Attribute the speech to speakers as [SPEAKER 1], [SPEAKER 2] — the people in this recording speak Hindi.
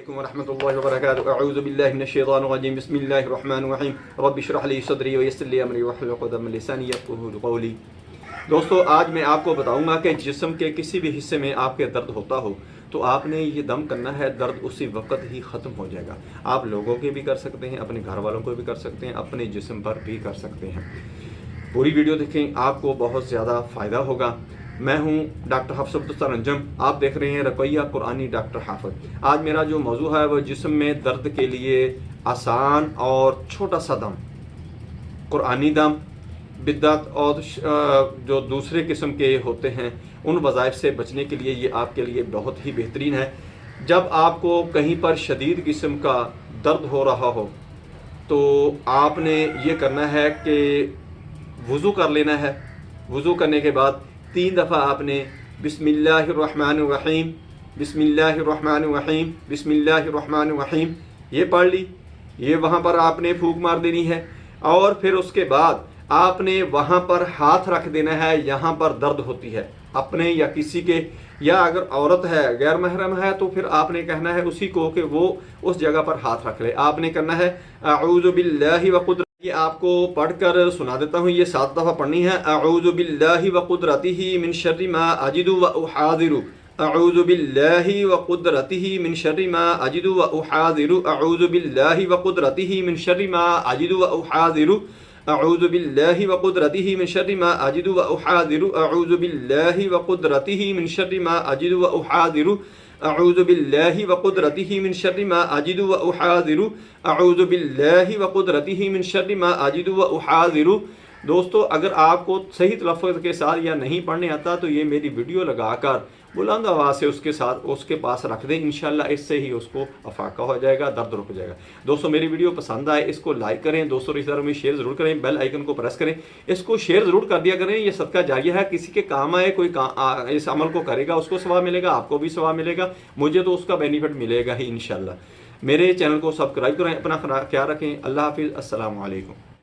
[SPEAKER 1] वरहमतुल्लाहि वबरकातुहू। अऊज़ु बिल्लाहि मिनश शैतानिर रजीम। बिस्मिल्लाहिर रहमानिर रहीम। रब्बि इश्रह ली सदरी व यस्सिर ली अमरी वहलुल उक़दतम मिन लिसानी यफ़क़हू क़ौली। दोस्तों, आज मैं आपको बताऊंगा कि जिस्म के किसी भी हिस्से में आपके दर्द होता हो तो आपने ये दम करना है, दर्द उसी वक्त ही ख़त्म हो जाएगा। आप लोगों के भी कर सकते हैं, अपने घर वालों को भी कर सकते हैं, अपने जिस्म पर भी कर सकते हैं। पूरी वीडियो देखें, आपको बहुत ज़्यादा फ़ायदा होगा। मैं हूं डॉक्टर हफ्स अब्दुस्तार। आप देख रहे हैं रक़ैया कुरानी डॉक्टर हाफ़िज़। आज मेरा जो मौजू है वह जिस्म में दर्द के लिए आसान और छोटा सा दम, कुरानी दम, बिद्दत और जो दूसरे किस्म के होते हैं उन वज़ाइफ से बचने के लिए ये आपके लिए बहुत ही बेहतरीन है। जब आपको कहीं पर शदीद किस्म का दर्द हो रहा हो तो आपने ये करना है कि वज़ू कर लेना है। वज़ू करने के बाद 3 दफ़ा आपने बिस्मिल्लाहिर्रहमानिर्रहीम, बिस्मिल्लाहिर्रहमानिर्रहीम, बिस्मिल्लाहिर्रहमानिर्रहीम ये पढ़ ली। ये वहाँ पर आपने फूंक मार देनी है और फिर उसके बाद आपने वहाँ पर हाथ रख देना है। यहाँ पर दर्द होती है अपने या किसी के, या अगर औरत है गैर महरम है तो फिर आपने कहना है उसी को कि वो उस जगह पर हाथ रख ले। आपने करना है अऊज़ु बिल्लाहि व कुद्रतिही। ये आपको पढ़कर सुना देता हूँ, ये 7 दफ़ा पढ़नी है। अऊज़ु बिल्लाहि व कुद्रतिही मिन शर्रि मा अजिदु व उहाज़िरु। अऊज़ु बिल्लाहि व कुद्रतिही मिन शर्रि मा अजिदु व उहाज़िरु। अऊज़ु बिल्लाहि व कुद्रतिही मिन शर्रि मा अजिदु व उहाज़िरु। अऊज़ु बिल्लाहि व कुद्रतिही मिन शर्रि मा अजिदु व उहाज़िरु। अऊज़ु बिल्लाहि व कुद्रतिही मिन शर्रि मा अजिदु व उहाज़िरु। अऊज़ु बिल्लाहि व कुद्रतिही मिन शर्रि मा अजिदु व उहाज़िरु। अऊज़ु बिल्लाहि व कुद्रतिही मिन शर्रि मा अजिदु व उहाज़िरु। दोस्तों, अगर आपको सही तलफ़्फ़ुज़ के साथ या नहीं पढ़ने आता तो ये मेरी वीडियो लगाकर बुलंद आवाज़ से उसके साथ उसके पास रख दें। इंशाल्लाह इससे ही उसको अफाका हो जाएगा, दर्द रुक जाएगा। दोस्तों, मेरी वीडियो पसंद आए इसको लाइक करें, दोस्तों रिश्तेदारों में शेयर ज़रूर करें, बेल आइकन को प्रेस करें, इसको शेयर ज़रूर कर दिया करें। ये सदका जारिया है, किसी के काम आए, कोई इस अमल को करेगा उसको सवाब मिलेगा, आपको भी सवाब मिलेगा, मुझे तो उसका बेनिफिट मिलेगा ही इंशाल्लाह। मेरे चैनल को सब्सक्राइब करें, अपना ख्याल रखें। अल्लाह हाफिज़, अस्सलामु अलैकुम।